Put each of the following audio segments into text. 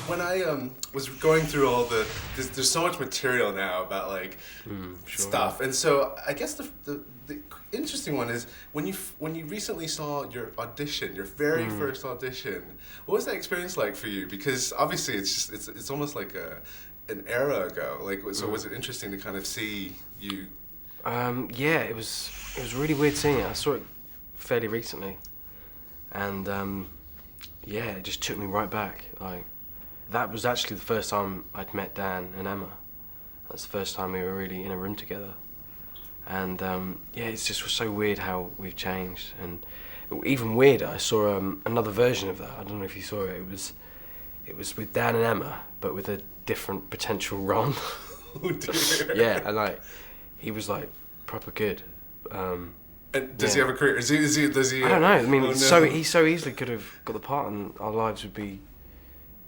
when I was going through all there's so much material now about like stuff, and so I guess the interesting one is when you recently saw your audition, your very first audition. What was that experience like for you? Because obviously it's almost like an era ago. Like, so was it interesting to kind of see you? Yeah, it was really weird seeing it. I saw it fairly recently, and yeah, it just took me right back. Like, that was actually the first time I'd met Dan and Emma. That's the first time we were really in a room together. And yeah, it's just so weird how we've changed. And even weirder, I saw another version of that. I don't know if you saw it. It was with Dan and Emma, but with a different potential Ron. Oh dear. Yeah, and like he was like proper good. And does he have a career? Does he? I don't know. I mean, oh, so no. he so easily could have got the part, and our lives would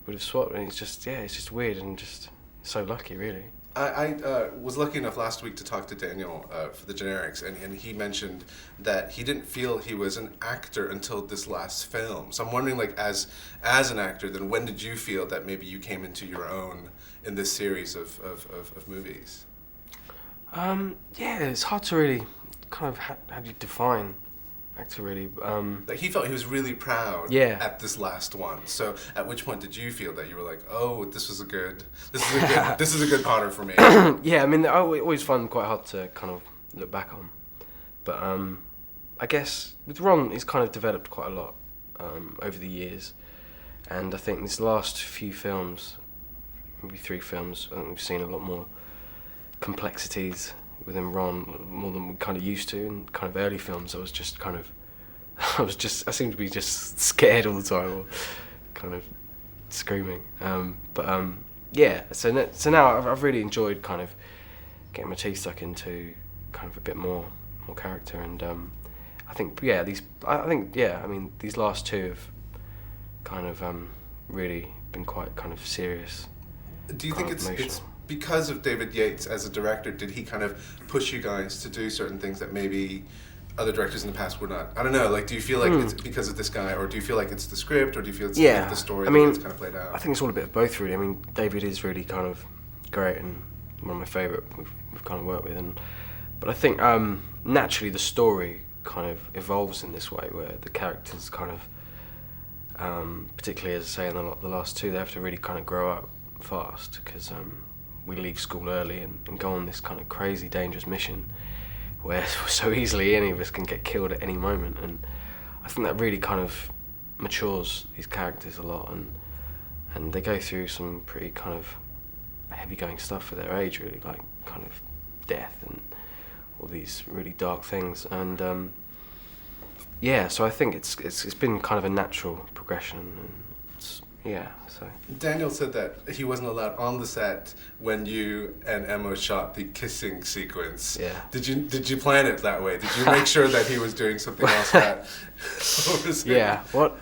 have swapped. And it's just weird and just so lucky, really. I was lucky enough last week to talk to Daniel for the Generics, and he mentioned that he didn't feel he was an actor until this last film. So I'm wondering, like, as an actor, then when did you feel that maybe you came into your own in this series of movies? Yeah, it's hard to really kind of how do you define actor, really. Like, he felt he was really proud at this last one. So at which point did you feel that you were like, oh, this is a good Potter for me? Yeah, I mean, I always find them quite hard to kind of look back on. But I guess with Ron, he's kind of developed quite a lot over the years. And I think these last few films, maybe 3 films, I think we've seen a lot more complexities within Ron, more than we kind of used to. In kind of early films, I seemed to be just scared all the time, or kind of screaming. Yeah, so now I've really enjoyed kind of getting my teeth stuck into kind of a bit more character, and I think these last 2 have kind of really been quite kind of serious. Do you think it's because of David Yates as a director? Did he kind of push you guys to do certain things that maybe other directors in the past were not? I don't know, like, do you feel like it's because of this guy, or do you feel like it's the script, or do you feel it's the story that's kind of played out? I think it's all a bit of both, really. I mean, David is really kind of great and one of my favourite we've kind of worked with, but I think naturally the story kind of evolves in this way, where the characters kind of, particularly as I say in the last 2, they have to really kind of grow up fast, because we leave school early and go on this kind of crazy dangerous mission where so easily any of us can get killed at any moment, and I think that really kind of matures these characters a lot, and they go through some pretty kind of heavy going stuff for their age, really, like kind of death and all these really dark things, and yeah, so I think it's been kind of a natural progression, and so. Daniel said that he wasn't allowed on the set when you and Emma shot the kissing sequence. Yeah. Did you plan it that way? Did you make sure that he was doing something else that was Yeah. What?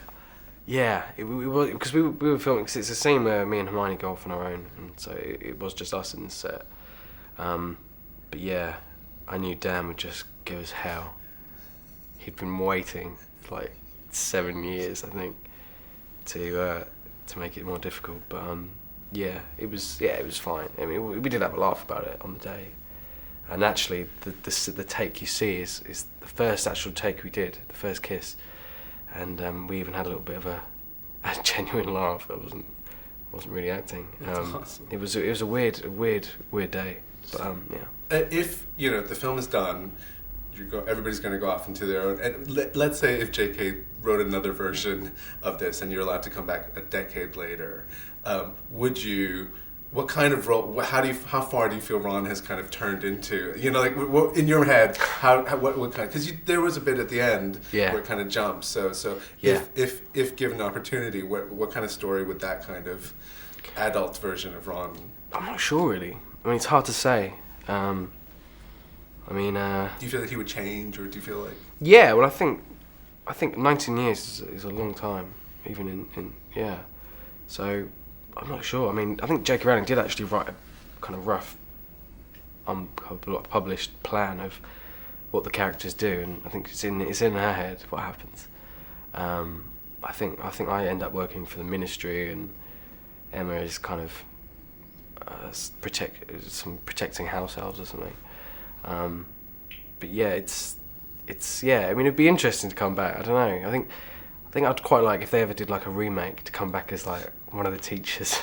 Yeah. Because we were filming. Cause it's a scene where me and Hermione go off on our own, and so it was just us in the set. But yeah, I knew Dan would just give us hell. He'd been waiting for like 7 years, I think, to make it more difficult, but it was fine. I mean, we did have a laugh about it on the day, and actually the take you see is the first actual take we did, the first kiss, and we even had a little bit of a genuine laugh that wasn't really acting. Awesome. It was a weird day, but yeah. If the film is done, everybody's going to go off into their own. And let's say if J.K. wrote another version of this, and you're allowed to come back a decade later, would you? What kind of role? How far do you feel Ron has kind of turned into? Like in your head, what kind? Because there was a bit at the end where it kind of jumps. So if given the opportunity, what kind of story would that kind of adult version of Ron? I'm not sure, really. I mean, it's hard to say. Do you feel like he would change, or do you feel like? Yeah, well, I think 19 years is a long time, even in. So I'm not sure. I mean, I think J.K. Rowling did actually write a kind of rough, published plan of what the characters do, and I think it's in her head what happens. I think I end up working for the Ministry, and Emma is kind of protecting house elves or something. But yeah, it's yeah. I mean, it'd be interesting to come back. I don't know. I think I'd quite like if they ever did like a remake to come back as like one of the teachers.